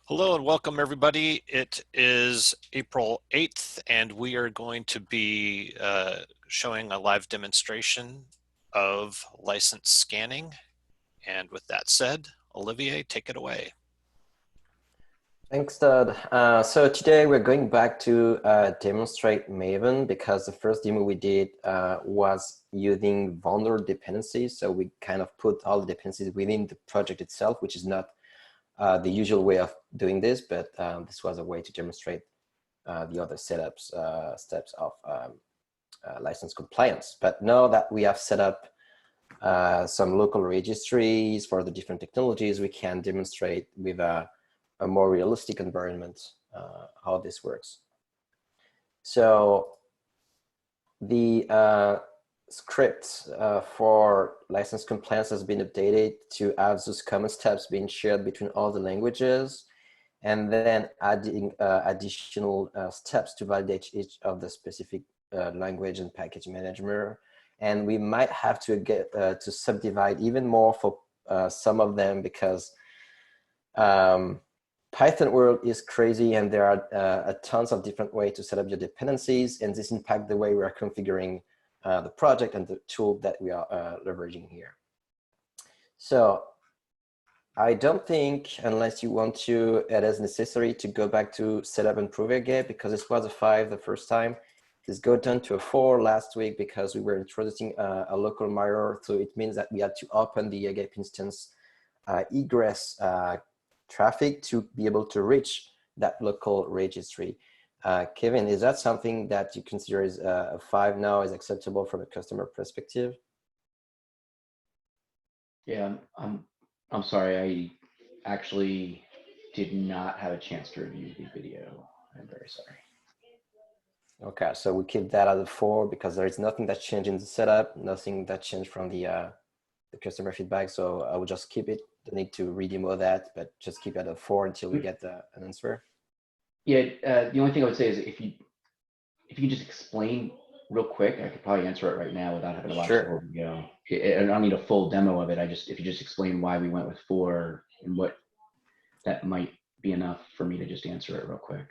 Hello and welcome everybody. It is April 8th and we are going to be showing a live demonstration of license scanning. And with that said, Olivier, take it away. Thanks, Todd. So today we're going back to demonstrate Maven because the first demo we did was using vendor dependencies. So we kind of put all the dependencies within the project itself, which is not the usual way of doing this, but this was a way to demonstrate the other steps of license compliance. But now that we have set up some local registries for the different technologies, we can demonstrate with a more realistic environment how this works. So the script for license compliance has been updated to have those common steps being shared between all the languages, and then adding additional steps to validate each of the specific language and package manager. And we might have to get to subdivide even more for some of them because Python world is crazy and there are tons of different ways to set up your dependencies, and this impacts the way we are configuring the project and the tool that we are leveraging here. So I don't think, unless you want to, it is necessary to go back to setup and prove again, because this was a 5 the first time. This got down to a 4 last week because we were introducing a local mirror. So it means that we had to open the AGAP instance egress traffic to be able to reach that local registry. Kevin, is that something that you consider is a 5 now is acceptable from a customer perspective? Yeah, I'm sorry. I actually did not have a chance to review the video. I'm very sorry. Okay, so we keep that at a 4 because there is nothing that changed in the setup, nothing that changed from the customer feedback. So I will just keep it. Don't need to redemo that, but just keep it at a 4 until we get an answer. Yeah, the only thing I would say is if you can just explain real quick, I could probably answer it right now without having to watch the whole video. I don't need a full demo of it. If you just explain why we went with 4 and what that might be enough for me to just answer it real quick.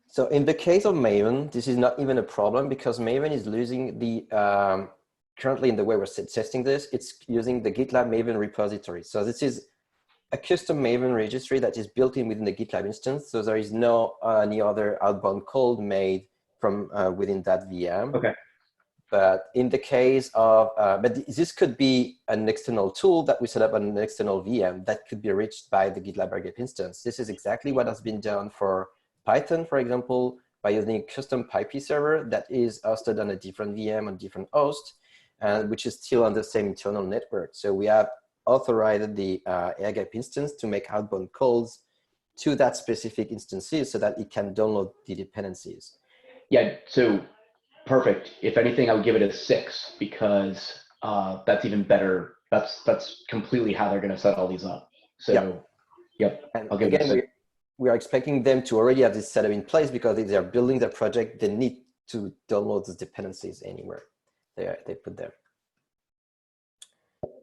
So in the case of Maven, this is not even a problem because Maven is losing the, currently in the way we're testing this, it's using the GitLab Maven repository. So this is a custom Maven registry that is built in within the GitLab instance. So there is no any other outbound code made from within that VM. Okay. But in the case of, but this could be an external tool that we set up on an external VM that could be reached by the GitLab AGAP instance. This is exactly what has been done for Python, for example, by using a custom PyP server that is hosted on a different VM on different host, and which is still on the same internal network. So we have authorized the AGAP instance to make outbound calls to that specific instances so that it can download the dependencies. Yeah, so perfect. If anything, I would give it a 6 because that's even better. That's completely how they're going to set all these up. So, yep. And I'll give it a 6. We are expecting them to already have this setup in place because if they're building their project, they need to download those dependencies anywhere they put them.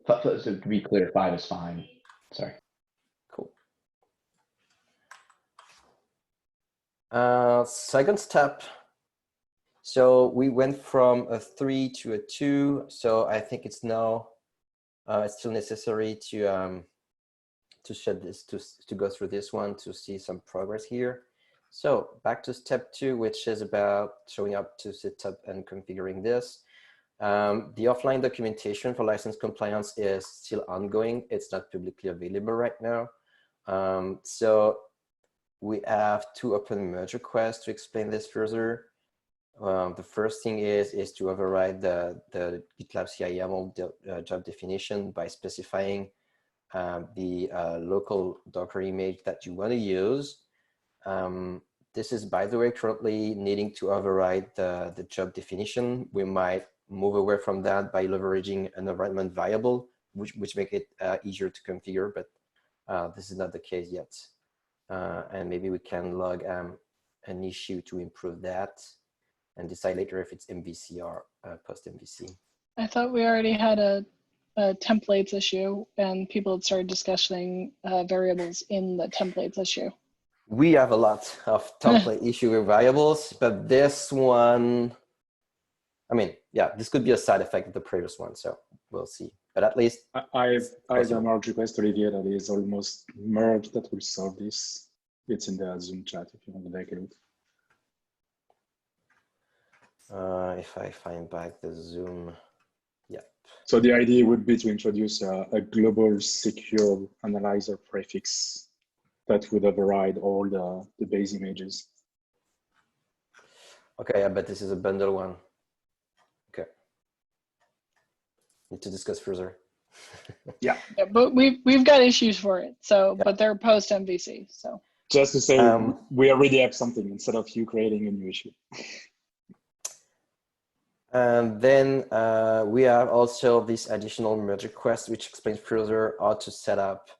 So to be clear, 5 is fine. Sorry. Cool. Second step. So we went from a 3 to a 2. So I think it's now it's still necessary to shed this to go through this one to see some progress here. So back to step 2, which is about showing up to set up and configuring this. The offline documentation for license compliance is still ongoing. It's not publicly available right now. So we have 2 open merge requests to explain this further. The first thing is to override the GitLab CI YAML job definition by specifying the local Docker image that you want to use. This is, by the way, currently needing to override the job definition. We might move away from that by leveraging an environment variable, which make it easier to configure, but this is not the case yet. And maybe we can log an issue to improve that and decide later if it's MVC or post-MVC. I thought we already had a templates issue and people had started discussing variables in the templates issue. We have a lot of template issue with variables, but this one, I mean, yeah, this could be a side effect of the previous one, so we'll see. But at least I have a possible. merge request, Olivier, that is almost merged that will solve this. It's in the Zoom chat if you want to take a look. If I find back the Zoom, yeah. So the idea would be to introduce a global secure analyzer prefix that would override all the base images. Okay, yeah, but this is a bundle one. Okay. Need to discuss further. Yeah. Yeah, but we've got issues for it. So, Yeah. but they're post MVC. So Just to say, Um, we already have something instead of you creating a new issue. And then we have also this additional merge request, which explains further how to set up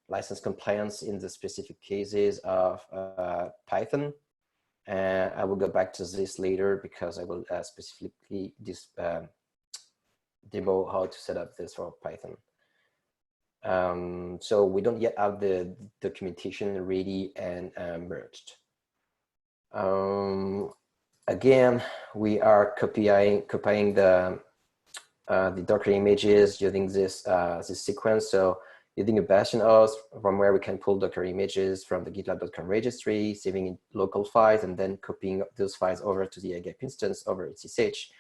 license compliance in the specific cases of Python. And I will go back to this later because I will specifically demo how to set up this for Python. So we don't yet have the documentation ready and merged. Again, we are copying the Docker images using this sequence. So using a bastion host from where we can pull Docker images from the GitLab.com registry, saving in local files, and then copying those files over to the AGAP instance over SSH,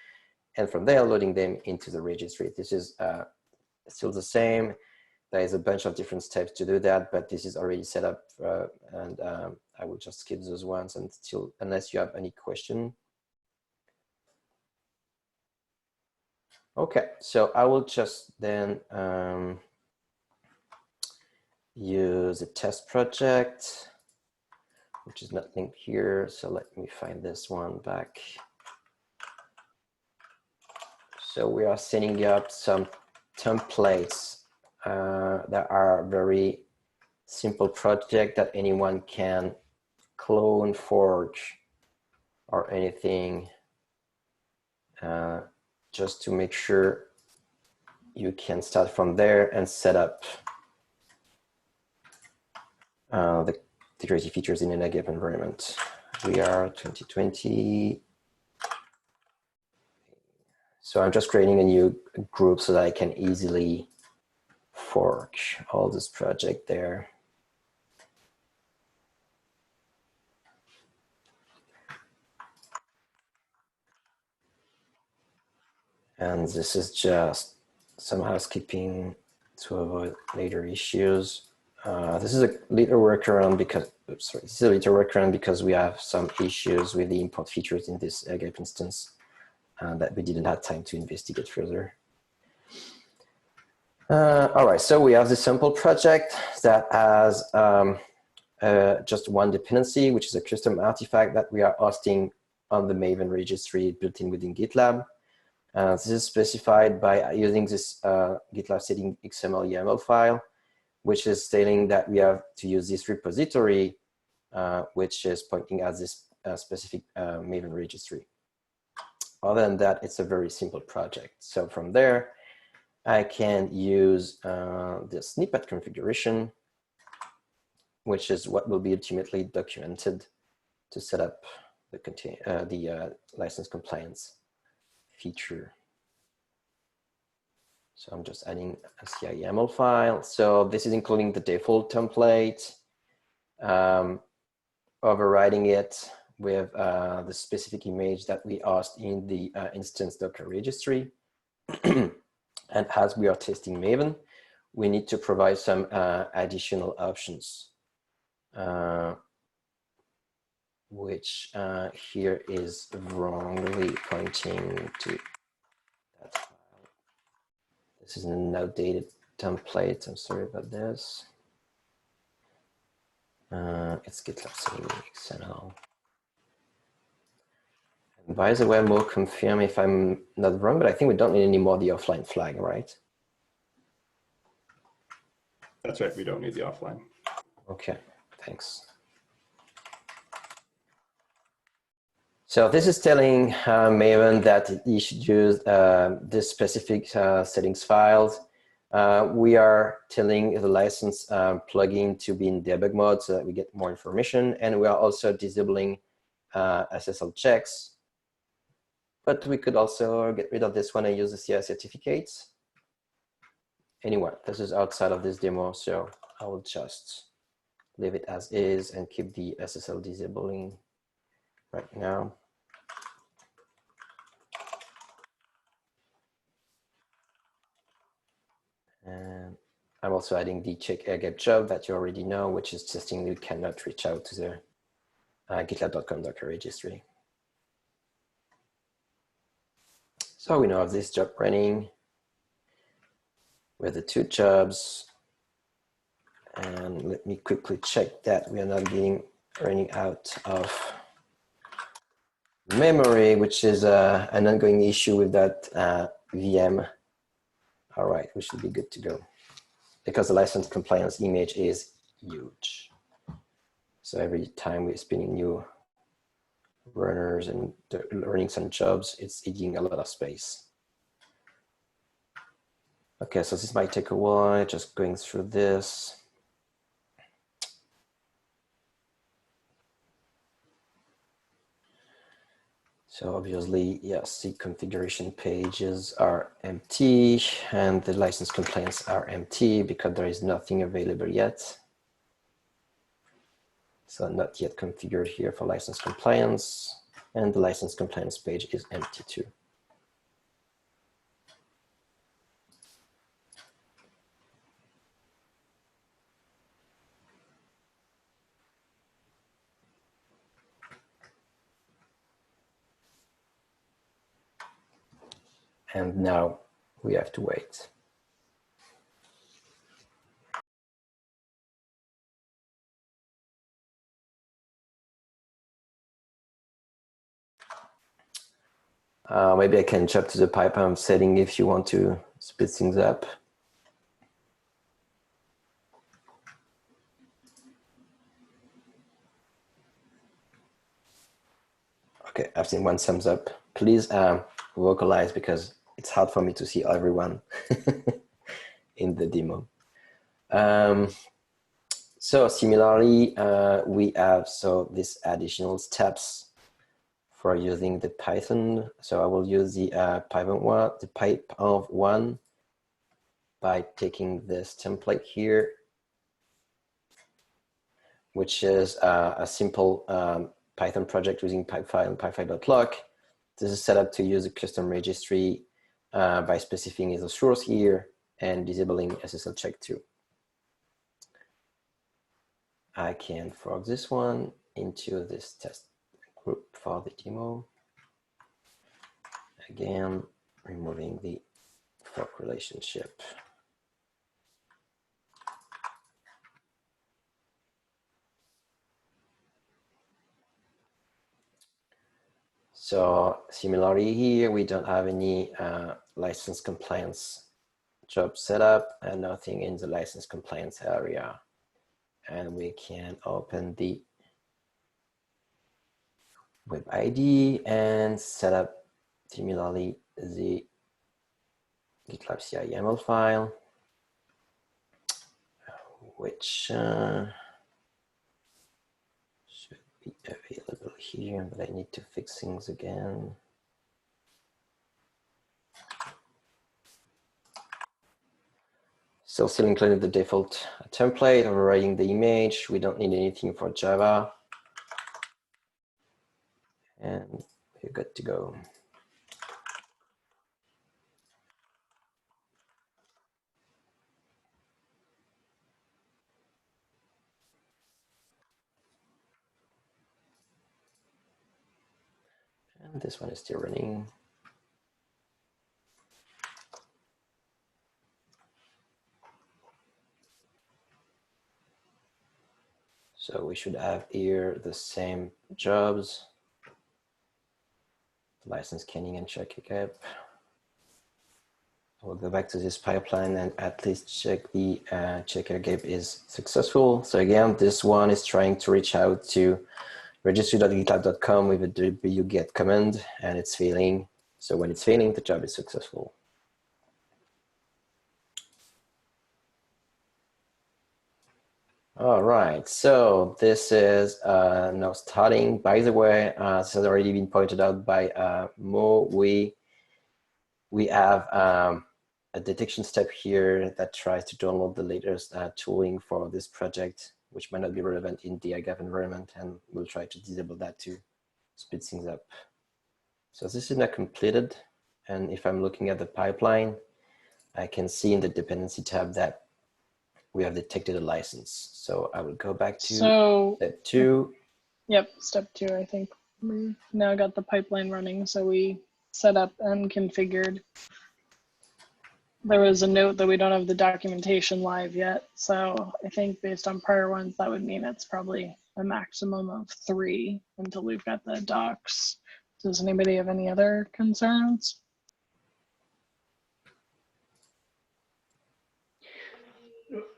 and from there loading them into the registry. This is still the same. There is a bunch of different steps to do that, but this is already set up, and I will just skip those ones unless you have any question. Okay, so I will just then use a test project, which is not linked here. So let me find this one back. So we are setting up some templates that are very simple project that anyone can clone, forge, or anything, just to make sure you can start from there and set up the security features in an AGAP environment. We are 2020. So I'm just creating a new group so that I can easily fork all this project there. And this is just some housekeeping to avoid later issues. This is a little workaround because, oops, sorry, this is a little workaround because we have some issues with the import features in this AGAP instance that we didn't have time to investigate further. All right, so we have this sample project that has just one dependency, which is a custom artifact that we are hosting on the Maven registry built in within GitLab. This is specified by using this GitLab setting XML YAML file, which is stating that we have to use this repository, which is pointing at this specific Maven registry. Other than that, it's a very simple project. So from there, I can use the snippet configuration, which is what will be ultimately documented to set up the license compliance feature. So I'm just adding a CI YAML file. So this is including the default template, overriding it with the specific image that we asked in the instance Docker registry. And as we are testing Maven, we need to provide some additional options, which here is wrongly pointing to that file. This is an outdated template. I'm sorry about this. It's GitLab setting XML. And by the way, Mo, confirm if I'm not wrong, but I think we don't need any more the offline flag, right? That's right, we don't need the offline. Okay, thanks. So this is telling Maven that you should use this specific settings files We are telling the license plugin to be in debug mode so that we get more information. And we are also disabling SSL checks. But we could also get rid of this one and use the CI certificates. Anyway, this is outside of this demo, so I will just leave it as is and keep the SSL disabling right now. And I'm also adding the check airgap job that you already know, which is testing you cannot reach out to the gitlab.com Docker registry. So we now have this job running with the 2 jobs. And let me quickly check that we are not running out of memory, which is an ongoing issue with that VM. All right, we should be good to go because the license compliance image is huge. So every time we're spinning new runners and running some jobs, it's eating a lot of space. Okay, so this might take a while, just going through this. So obviously, yes, the configuration pages are empty and the license complaints are empty because there is nothing available yet. So not yet configured here for license compliance, and the license compliance page is empty too. And now we have to wait. Maybe I can jump to the pipeline setting if you want to speed things up. Okay, I've seen one thumbs up. Please vocalize because it's hard for me to see everyone in the demo. So similarly, we have these additional steps for using the Python. So I will use the pipe one by taking this template here, which is a simple Python project using pipefile and pipefile.lock. This is set up to use a custom registry by specifying the source here and disabling SSL check too. I can fork this one into this test group for the demo. Again, removing the fork relationship. So similarly here, we don't have any license compliance job set up and nothing in the license compliance area. And we can open the web ID and set up similarly the GitLab CI YAML file, which should be available here, but I need to fix things again. Still including the default template, overriding the image. We don't need anything for Java. And we're good to go. And this one is still running. So we should have here the same jobs, license scanning and check airgap. We'll go back to this pipeline and at least check the check airgap is successful. So again, this one is trying to reach out to registry.gitlab.com with a wget command and it's failing. So when it's failing, the job is successful. All right, so this is now starting. By the way, this has already been pointed out by Mo. We have a detection step here that tries to download the latest tooling for this project, which might not be relevant in the IGAF environment, and we'll try to disable that to speed things up. So this is now completed, and if I'm looking at the pipeline, I can see in the dependency tab that we have detected a license. So I will go back to step 2. Yep, step 2, I think. We've now got the pipeline running, so we set up and configured. There was a note that we don't have the documentation live yet, so I think based on prior ones, that would mean it's probably a maximum of 3 until we've got the docs. Does anybody have any other concerns?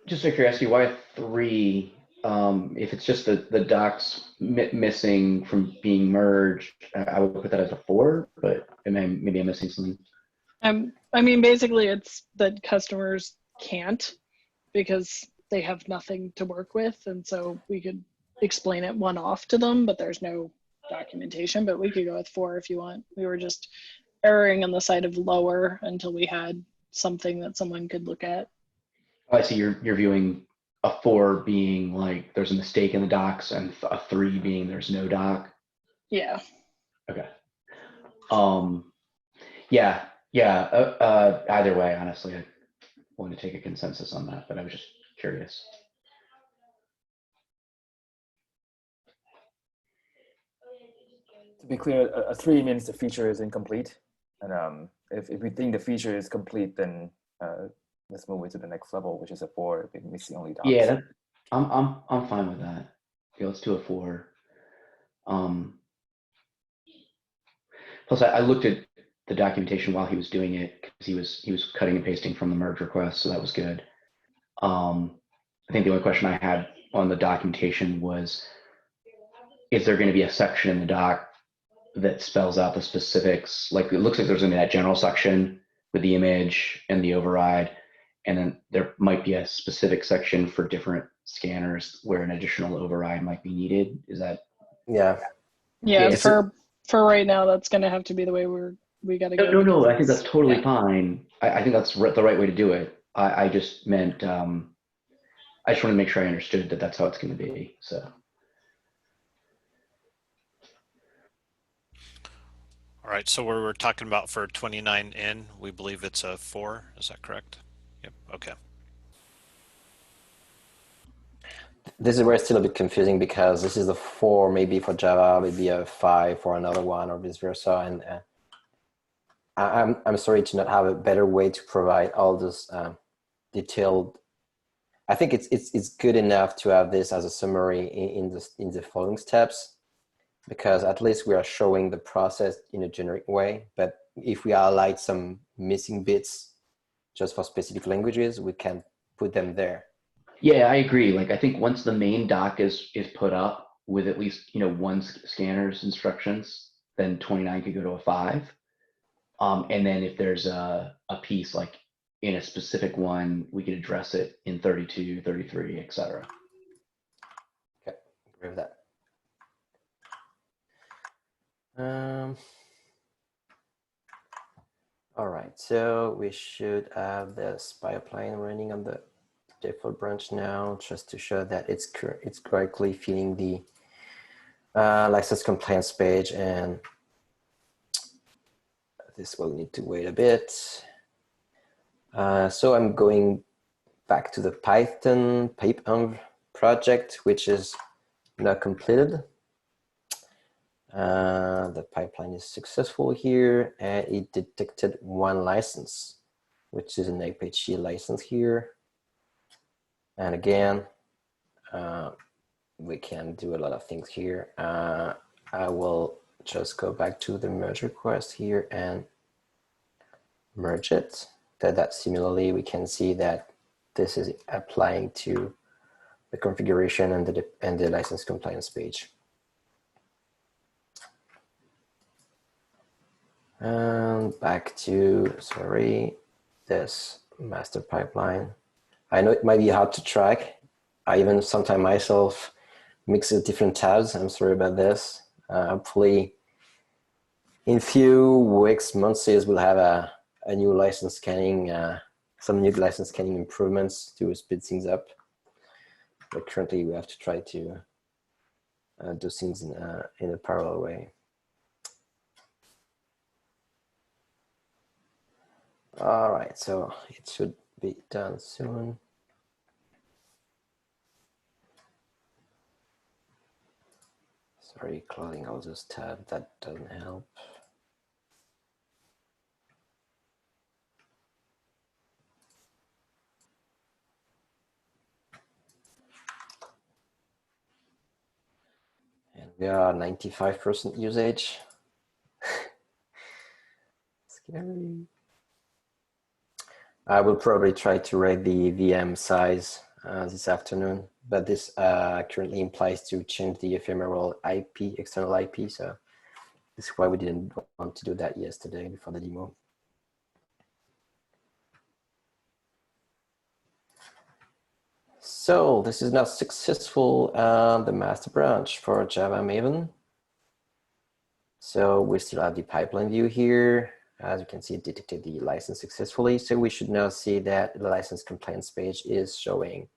Just out of curiosity, why 3? If it's just the docs missing from being merged, I would put that as a 4, but maybe I'm missing something. I mean, basically it's that customers can't because they have nothing to work with. And so we could explain it one-off to them, but there's no documentation, but we could go with 4 if you want. We were just erring on the side of lower until we had something that someone could look at. I see you're viewing a 4 being like there's a mistake in the docs and a 3 being there's no doc. Yeah. Okay. Either way, honestly, I want to take a consensus on that, but I was just curious. To be clear, a 3 means the feature is incomplete. And if we think the feature is complete, then let's move it to the next level, which is a 4. If we miss the only docs. Yeah, I'm fine with that. Yeah, let's do a 4. Plus, I looked at the documentation while he was doing it because he was cutting and pasting from the merge request, so that was good. I think the only question I had on the documentation was, is there going to be a section in the doc that spells out the specifics? Like it looks like there's going to be that general section with the image and the override, and then there might be a specific section for different scanners where an additional override might be needed. Is that? Yeah. Yeah, Yeah, for right now, that's going to have to be the way we got to go. No, I think that's totally yeah. fine. I think that's the right way to do it. I just meant, I just want to make sure I understood that that's how it's going to be. So. All right, so we're talking about for 29N, we believe it's a 4. Is that correct? Yep. Okay. This is where it's still a bit confusing because this is a 4 maybe for Java, maybe a 5 for another one, or vice versa. And I'm sorry to not have a better way to provide all this detailed. I think it's good enough to have this as a summary in the following steps, because at least we are showing the process in a generic way. But if we highlight some missing bits just for specific languages, we can put them there. Yeah, I agree. Like, I think once the main doc is put up with at least, one scanner's instructions, then 29 could go to a 5. And then if there's a piece like in a specific one, we could address it in 32, 33, etc. Okay, agree with that. All right, so we should have this pipeline running on the default branch now, just to show that it's correctly feeding the license compliance page, and this will need to wait a bit. So I'm going back to the Python pipenv project, which is now completed. The pipeline is successful here, and it detected 1 license, which is an Apache license here. And again, we can do a lot of things here. I will just go back to the merge request here and merge it. That similarly, we can see that this is applying to the configuration and the license compliance page. And back to, sorry, this master pipeline. I know it might be hard to track I even sometimes myself mix the different tabs. I'm sorry about this. Hopefully in few weeks, months, we'll have a new license scanning, some new license scanning improvements to speed things up. But currently we have to try to do things in a parallel way. All right, so it should be done soon. Sorry, closing all those tabs, that doesn't help. And we are 95% usage. Scary. I will probably try to rate the VM size this afternoon, but this currently implies to change the ephemeral IP, external IP. So this is why we didn't want to do that yesterday before the demo. So this is now successful, the master branch for Java Maven. So we still have the pipeline view here. As you can see, it detected the license successfully. So we should now see that the license compliance page is showing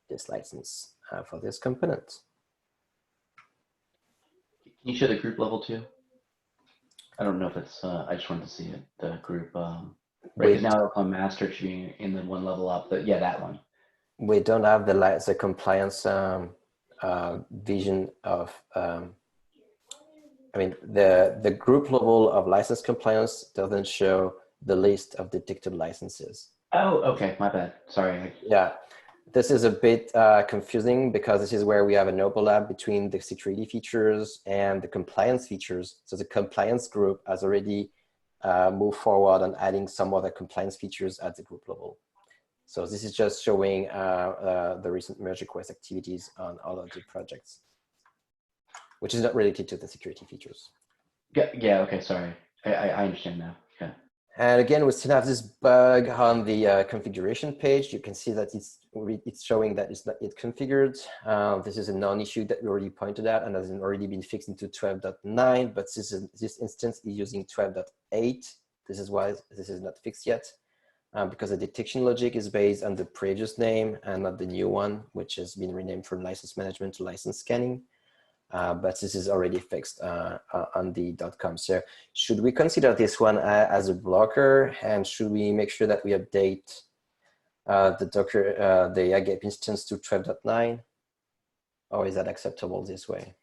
this license for this component. Can you show the group level too? I don't know if it's, I just wanted to see it, the group, right? Because now it'll come master, it should be in the one level up, but yeah, that one. We don't have the compliance vision of, I mean, the group level of license compliance doesn't show the list of detected licenses. Oh, okay, my bad, sorry. Yeah, this is a bit confusing because this is where we have an overlap between the security features and the compliance features. So the compliance group has already moved forward on adding some other compliance features at the group level. So this is just showing the recent merge request activities on all of the projects, which is not related to the security features. Yeah, okay, sorry. I understand now, yeah. And again, we still have this bug on the configuration page. You can see that it's showing that it's not yet configured. This is a non-issue that we already pointed out and has already been fixed into 12.9, but this instance is using 12.8. This is why this is not fixed yet, because the detection logic is based on the previous name and not the new one, which has been renamed from license management to license scanning. But this is already fixed on the .com. So should we consider this one as a blocker, and should we make sure that we update the Docker, the AGAP instance to 12.9, or is that acceptable this way?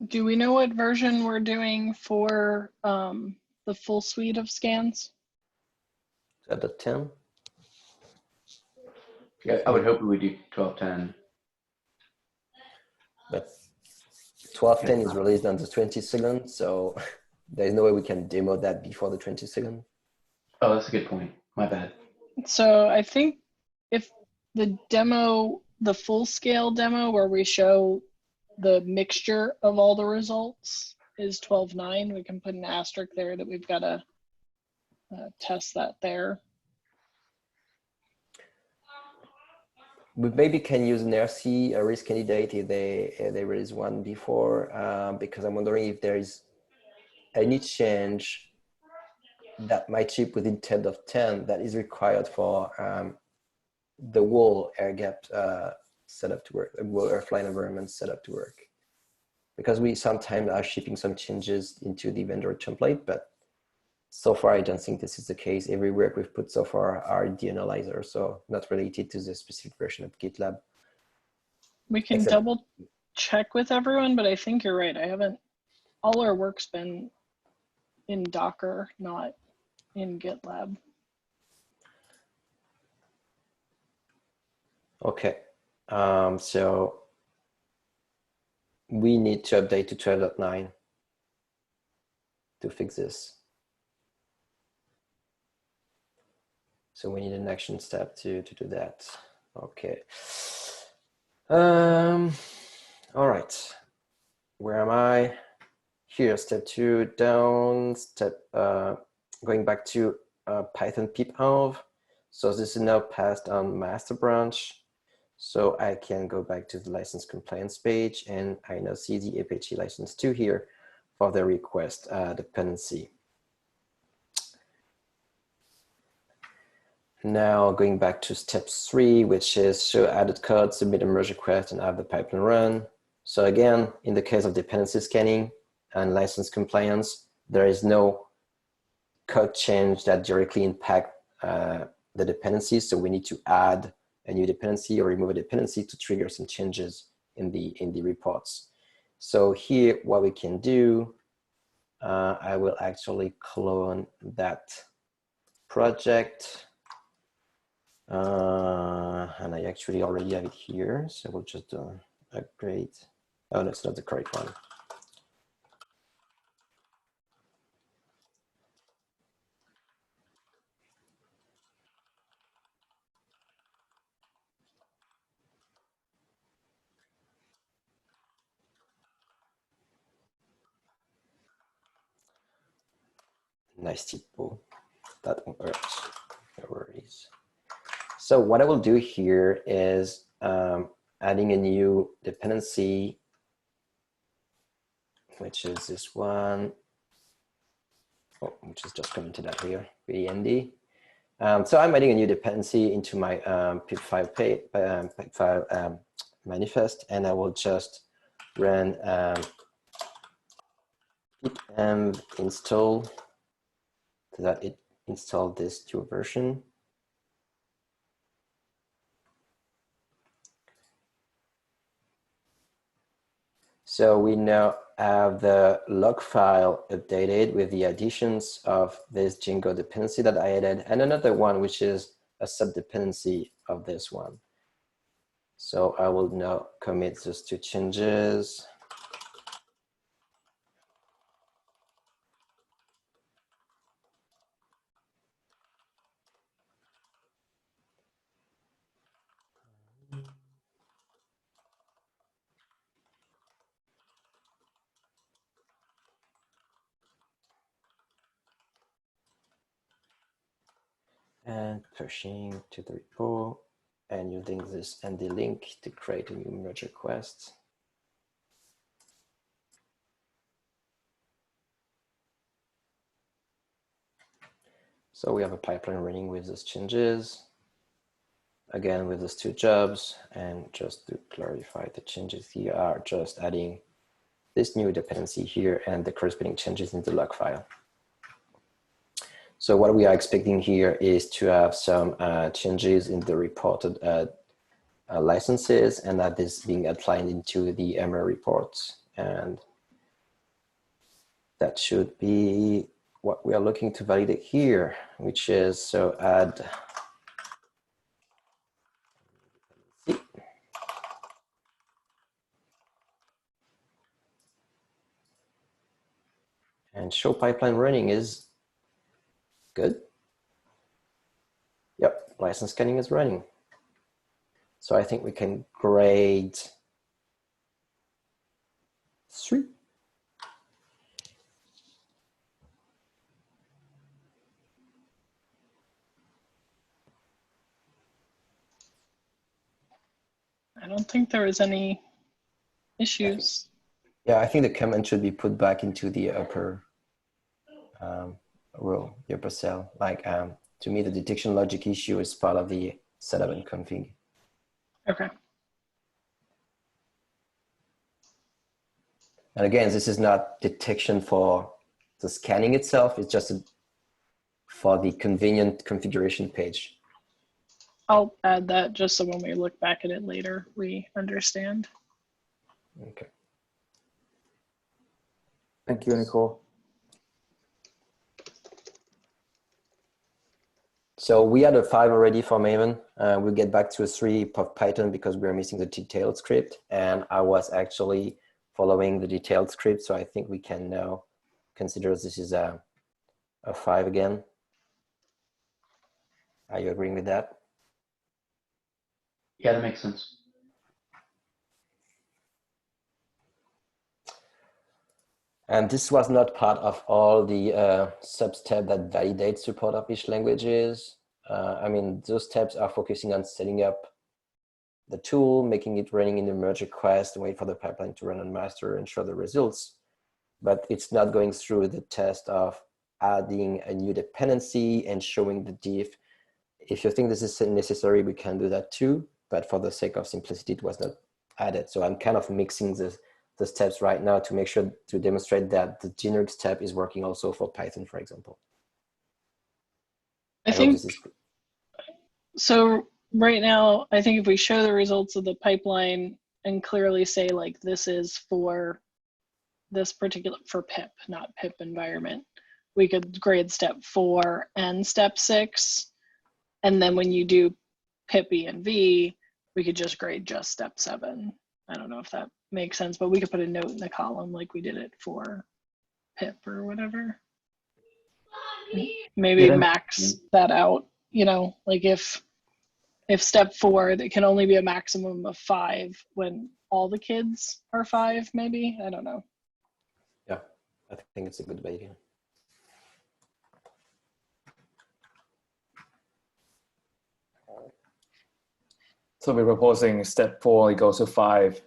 Do we know what version we're doing for the full suite of scans? 12.10? Yeah, I would hope we would do 12.10. But 12.10 is released on the 22nd, so there's no way we can demo that before the 22nd. Oh, that's a good point. My bad. So I think if the demo, the full scale demo where we show the mixture of all the results is 12.9, we can put an asterisk there that we've got to test that there. We maybe can use an RC, a risk candidate, if they release one before, because I'm wondering if there is any change that might ship within 10.10 that is required for the whole air gap setup to work, the whole airflow environment setup to work. Because we sometimes are shipping some changes into the vendor template, but so far I don't think this is the case. Every work we've put so far are deanalyzer, so not related to the specific version of GitLab. We can double check with everyone, but I think you're right. All our work's been in Docker, not in GitLab. Okay, so we need to update to 12.9 to fix this. So we need an action step to do that. Okay. All right. Where am I? Here, step 2 down, going back to Python pip env. So this is now passed on master branch. So I can go back to the license compliance page, and I now see the Apache license 2 here for the request dependency. Now going back to step 3, which is show added code, submit a merge request, and have the pipeline run. So again, in the case of dependency scanning and license compliance, there is no code change that directly impact the dependencies. So we need to add a new dependency or remove a dependency to trigger some changes in the reports. So here, what we can do, I will actually clone that project. And I actually already have it here. So we'll just upgrade. Oh, that's not the correct one. Nice typo. That won't work. No worries. So what I will do here is adding a new dependency, which is this one, which is just commented out here, BND. So I'm adding a new dependency into my pip file manifest, and I will just run pip env install so that it installed this new version. So we now have the log file updated with the additions of this Django dependency that I added, and another one which is a sub-dependency of this one. So I will now commit those 2 changes. And pushing to the repo and using this ND link to create a new merge request. So we have a pipeline running with those changes. Again, with those 2 jobs, and just to clarify, the changes here are just adding this new dependency here and the corresponding changes in the log file. So what we are expecting here is to have some changes in the reported licenses, and that is being applied into the MR reports. And that should be what we are looking to validate here, which is so add and show pipeline running is good. Yep, license scanning is running. So I think we can grade 3. I don't think there was any issues. Yeah, I think the comment should be put back into the upper row, the upper cell. Like to me, the detection logic issue is part of the setup and config. Okay. And again, this is not detection for the scanning itself. It's just for the convenient configuration page. I'll add that just so when we look back at it later, we understand. Okay. Thank you, Nicole. So we had a 5 already for Maven. We'll get back to a 3 of Python because we're missing the detailed script. And I was actually following the detailed script. So I think we can now consider this is a 5 again. Are you agreeing with that? Yeah, that makes sense. And this was not part of all the substep that validates support of each languages. I mean, those steps are focusing on setting up the tool, making it running in the merge request, and wait for the pipeline to run on master and show the results. But it's not going through the test of adding a new dependency and showing the diff. If you think this is necessary, we can do that too. But for the sake of simplicity, it was not added. So I'm kind of mixing the steps right now to make sure to demonstrate that the generic step is working also for Python, for example. I hope think this is so. Right now, I think if we show the results of the pipeline and clearly say like this is for this particular, for pip, not pip environment, we could grade step 4 and step 6. And then when you do pip env, we could just grade just step 7. I don't know if that makes sense, but we could put a note in the column like we did it for pip or whatever. Maybe max that out, you know, like if step 4, that can only be a maximum of 5 when all the kids are 5, maybe. I don't know. Yeah, I think it's a good idea. So we're proposing step 4 equals to 5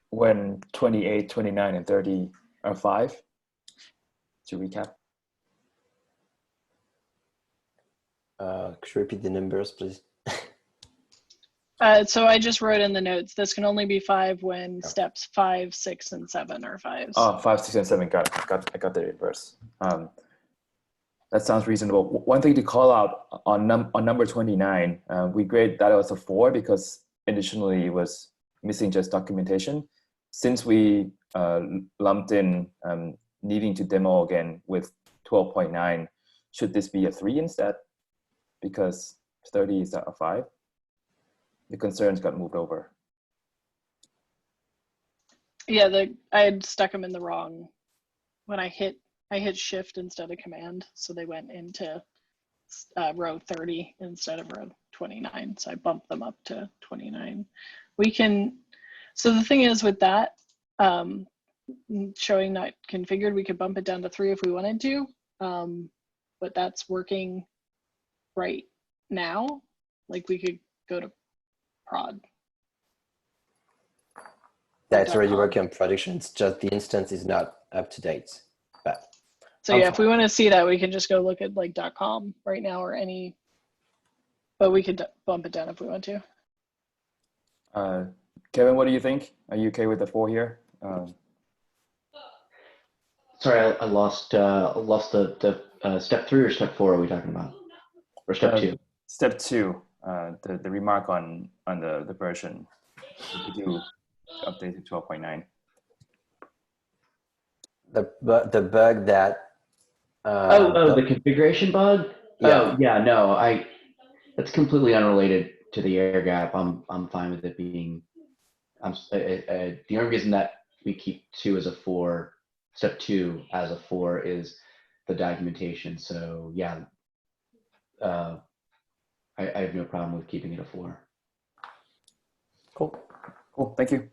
when 28, 29, and 30 are 5. To recap. Could you repeat the numbers, please? So I just wrote in the notes, this can only be 5 when steps 5, 6, and 7 are 5s. Oh, 5, 6, and 7. Got it. I got the reverse. That sounds reasonable. One thing to call out on number 29, we grade that as a 4 because additionally it was missing just documentation. Since we lumped in needing to demo again with 12.9, should this be a 3 instead? Because 30 is a 5. The concerns got moved over. Yeah, I had stuck them in the wrong. When I hit shift instead of command, so they went into row 30 instead of row 29. So I bumped them up to 29. We can. So the thing is with that, showing not configured, we could bump it down to 3 if we wanted to, but that's working right now. Like we could go to prod. Yeah, it's already working on production. It's just the instance is not up to date. But so yeah, if we want to see that, we can just go look at like .com right now or any, but we could bump it down if we want to. Kevin, what do you think? Are you okay with the 4 here? Sorry, I lost the step 3 or step 4 are we talking about? Or step 2? Step 2, the remark on the version. We could do update to 12.9. The bug that the configuration bug? Yeah. Oh yeah, no, that's completely unrelated to the air gap. I'm fine with it being the only reason that we keep 2 as a 4, step 2 as a 4 is the documentation. So yeah, I have no problem with keeping it a 4. Cool, thank you.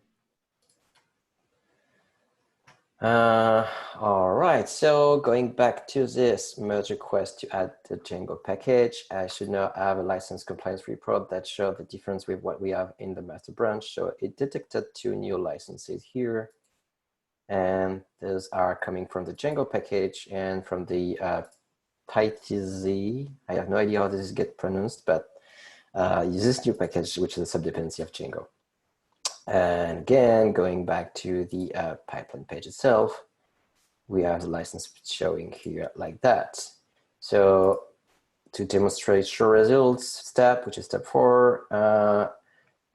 All right, so going back to this merge request to add the Django package, I should now have a license compliance report that shows the difference with what we have in the master branch. So it detected 2 new licenses here, and those are coming from the Django package and from the PyTZ. I have no idea how this gets pronounced, but this new package, which is a subdependency of Django. And again, going back to the pipeline page itself, we have the license showing here like that. So to demonstrate show results step, which is step 4,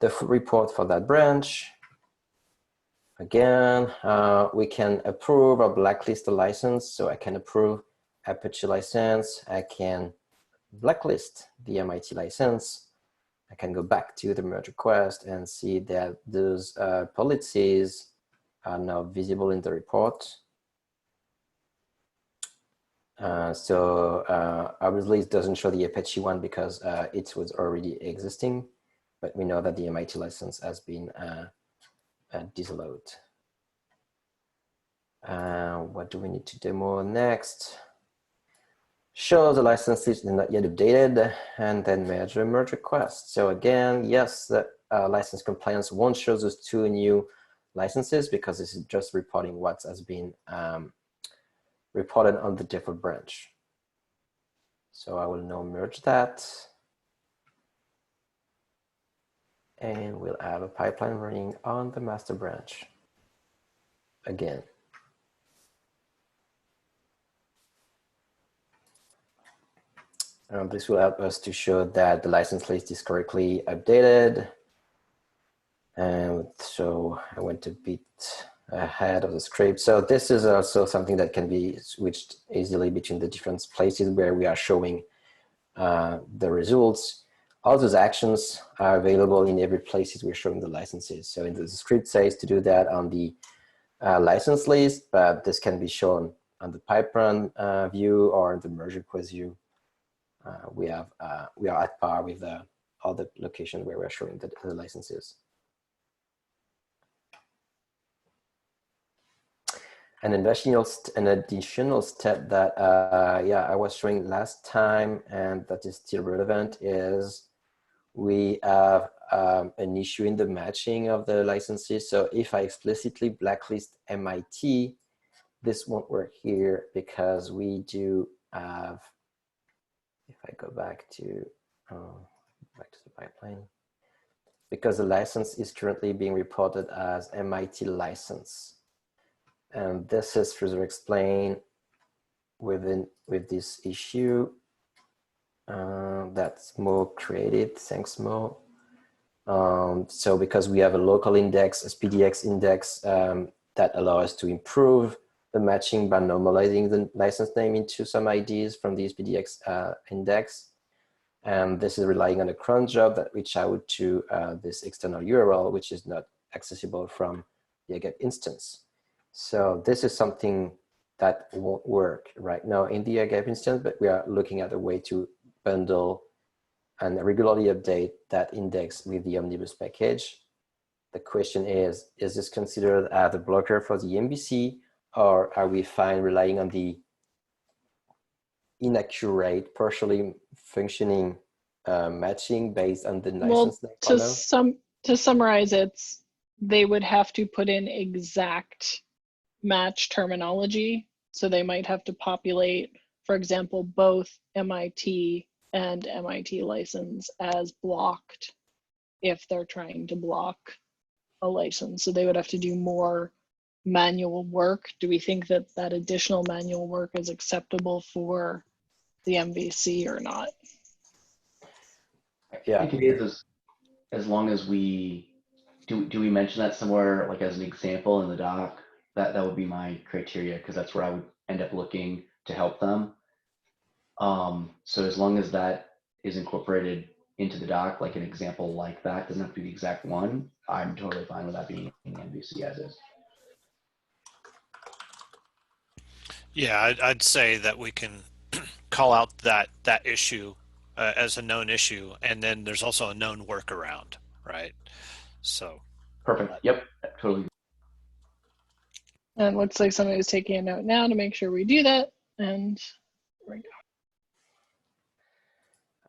the report for that branch. Again, we can approve or blacklist the license. So I can approve Apache license. I can blacklist the MIT license. I can go back to the merge request and see that those policies are now visible in the report. Obviously it doesn't show the Apache one because it was already existing, but we know that the MIT license has been disallowed. What do we need to demo next? show the license list is not yet updated, and then merge request. So again, yes, the license compliance won't show those 2 new licenses because this is just reporting what has been reported on the default branch. So I will now merge that. And we'll have a pipeline running on the master branch again. This will help us to show that the license list is correctly updated. And so I went a bit ahead of the script. So this is also something that can be switched easily between the different places where we are showing the results. All those actions are available in every places we're showing the licenses. So in the script says to do that on the license list, but this can be shown on the pipeline view or the merge request view. We are at par with all the locations where we're showing the licenses. An additional step that I was showing last time, and that is still relevant, is we have an issue in the matching of the licenses. So if I explicitly blacklist MIT, this won't work here because we do have, if I go back to the pipeline, because the license is currently being reported as MIT license. And this is further explained with this issue that Mo created. Thanks, Mo. So because we have a local index, a SPDX index that allows us to improve the matching by normalizing the license name into some IDs from the SPDX index. And this is relying on a cron job that reach out to this external URL, which is not accessible from the AGAP instance. So this is something that won't work right now in the AGAP instance, but we are looking at a way to bundle and regularly update that index with the Omnibus package. The question is this considered as a blocker for the MVC, or are we fine relying on the inaccurate, partially functioning matching based on the license name? To summarize, they would have to put in exact match terminology. So they might have to populate, for example, both MIT and MIT license as blocked if they're trying to block a license. So they would have to do more manual work. Do we think that that additional manual work is acceptable for the MVC or not? Yeah. I think it is, as long as we do we mention that somewhere, like as an example in the doc? That would be my criteria, because that's where I would end up looking to help them. So as long as that is incorporated into the doc, like an example like that, doesn't have to be the exact one, I'm totally fine with that being in MVC as is. Yeah, I'd say that we can call out that issue as a known issue, and then there's also a known workaround, right? So perfect. Yep, totally. And it looks like somebody's taking a note now to make sure we do that. And there we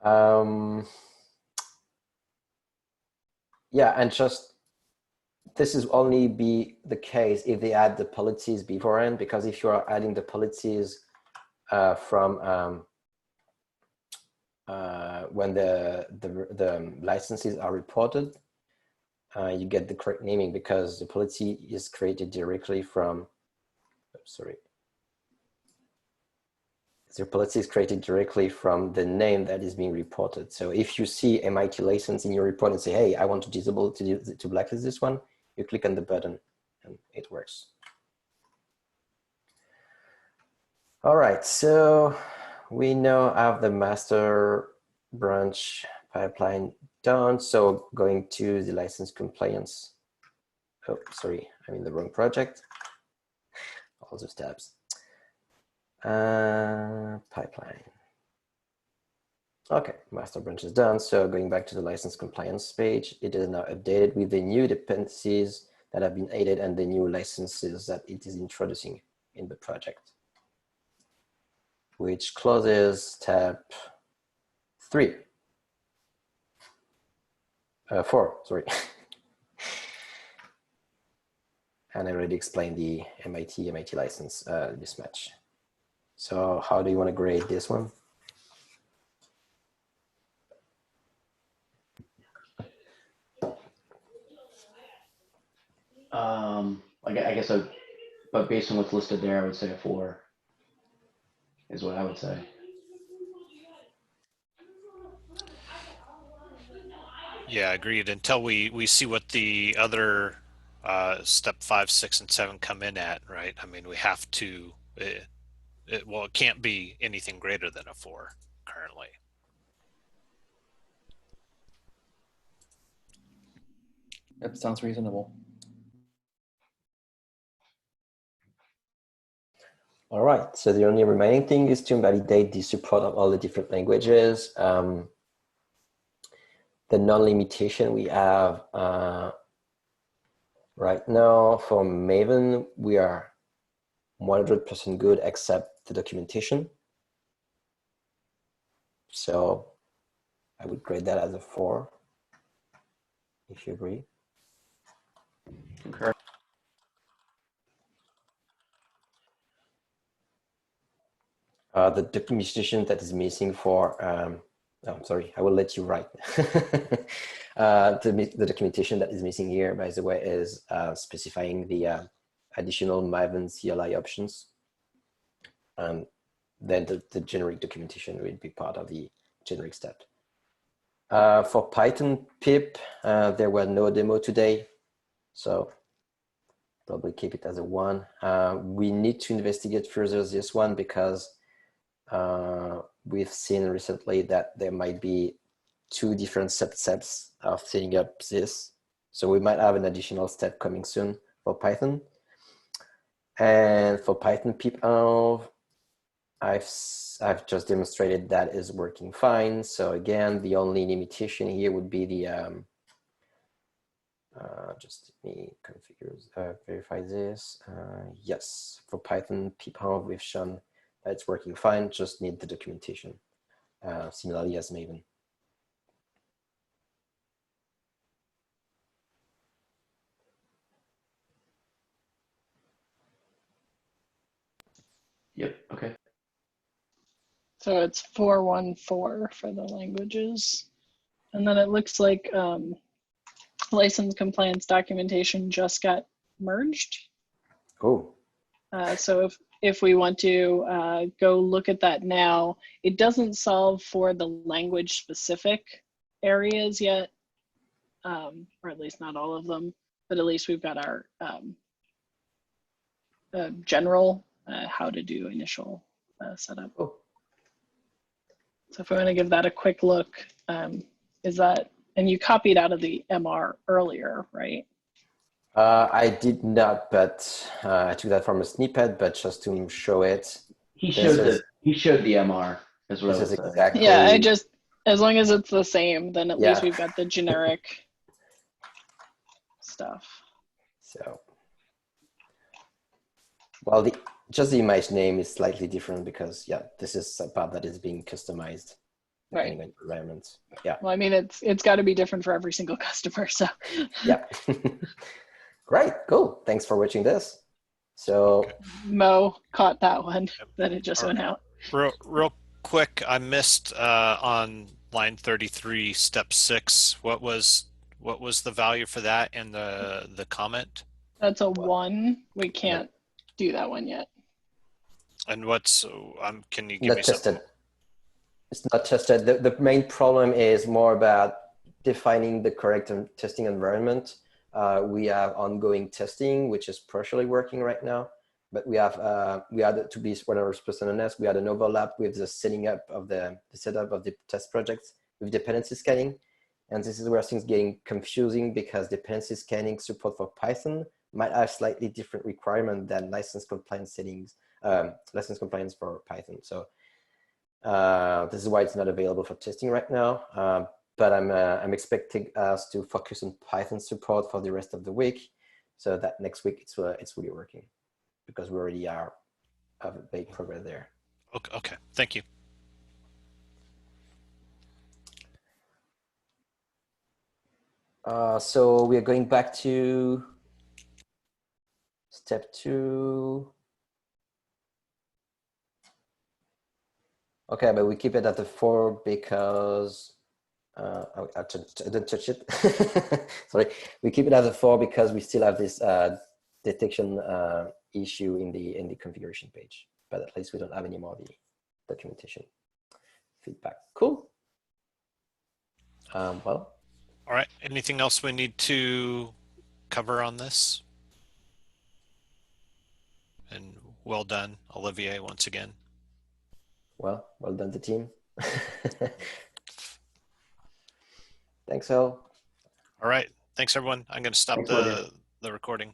go. Yeah, and just this is only be the case if they add the policies beforehand, because if you are adding the policies from when the licenses are reported, you get the correct naming because the policy is created directly from, the policy is created directly from the name that is being reported. So if you see MIT license in your report and say, hey, I want to disable to blacklist this one, you click on the button and it works. All right, so we now have the master branch pipeline done. So going to the license compliance. Oh, sorry, I'm in the wrong project. All those tabs. Pipeline. Okay, master branch is done. So going back to the license compliance page, it is now updated with the new dependencies that have been added and the new licenses that it is introducing in the project. which closes step 3. 4, sorry. And I already explained the MIT license mismatch. So how do you want to grade this one? I guess but based on what's listed there, I would say a 4 is what I would say. Yeah, agreed. Until we see what the other step 5, 6, and 7 come in at, right? I mean, we have to. Well, it can't be anything greater than a 4 currently. That sounds reasonable. All right, so the only remaining thing is to validate the support of all the different languages. The non-limitation we have right now for Maven, we are 100% good except the documentation. So I would grade that as a 4, if you agree. Concur. The documentation that is missing for, I'm sorry, I will let you write. The documentation that is missing here, by the way, is specifying the additional Maven CLI options. And then the generic documentation will be part of the generic step. For Python pip, there were no demo today, so probably keep it as a 1. We need to investigate further this one because we've seen recently that there might be 2 different subsets of setting up this. So we might have an additional step coming soon for Python. And for Python pipenv, I've just demonstrated that is working fine. So again, the only limitation here would be the, just let me configure, verify this. Yes, for Python pipenv, we've shown that it's working fine, just need the documentation, similarly as Maven. Yep. Okay. So it's 414 for the languages. And then it looks like license compliance documentation just got merged. Oh. So if we want to go look at that now, it doesn't solve for the language specific areas yet, or at least not all of them, but at least we've got our general how to do initial setup. Oh. So if we want to give that a quick look, is that, and you copied out of the MR earlier, right? I did not, but I took that from a snippet, but just to show it. He showed the MR as well. This is exactly. Yeah, I just, as long as it's the same, then at Yeah. least we've got the generic stuff. So, well, just the image name is slightly different because, yeah, this is a part that is being customized depending on environments. Yeah. Well, I mean, it's got to be different for every single customer. So. Yeah. Great. Cool. Thanks for watching this. So Mo caught that one, that it just went out. Real quick, I missed on line 33, step 6. What was the value for that in the comment? That's a 1. We can't do that one yet. And what's can you give not me tested. something? It's not tested. The main problem is more about defining the correct testing environment. We have ongoing testing, which is partially working right now, but we had, to be 100% honest, we had an overlap with the setting up of the setup of the test projects with dependency scanning. And this is where things getting confusing because dependency scanning support for Python might have slightly different requirement than license compliance settings, license compliance for Python. So this is why it's not available for testing right now. But I'm expecting us to focus on Python support for the rest of the week, so that next week it's really working, because we already have a big progress there. Okay, okay. Thank you. So we are going back to step 2. Okay, but we keep it at the 4 because I didn't touch it. Sorry, we keep it at the 4 because we still have this detection issue in the configuration page. But at least we don't have any more of the documentation feedback. Cool. Well. All right. Anything else we need to cover on this? And well done, Olivier, once again. Well done, the team. Thanks, all. All right. Thanks, everyone. I'm going to stop Thanks, Olivier. the recording.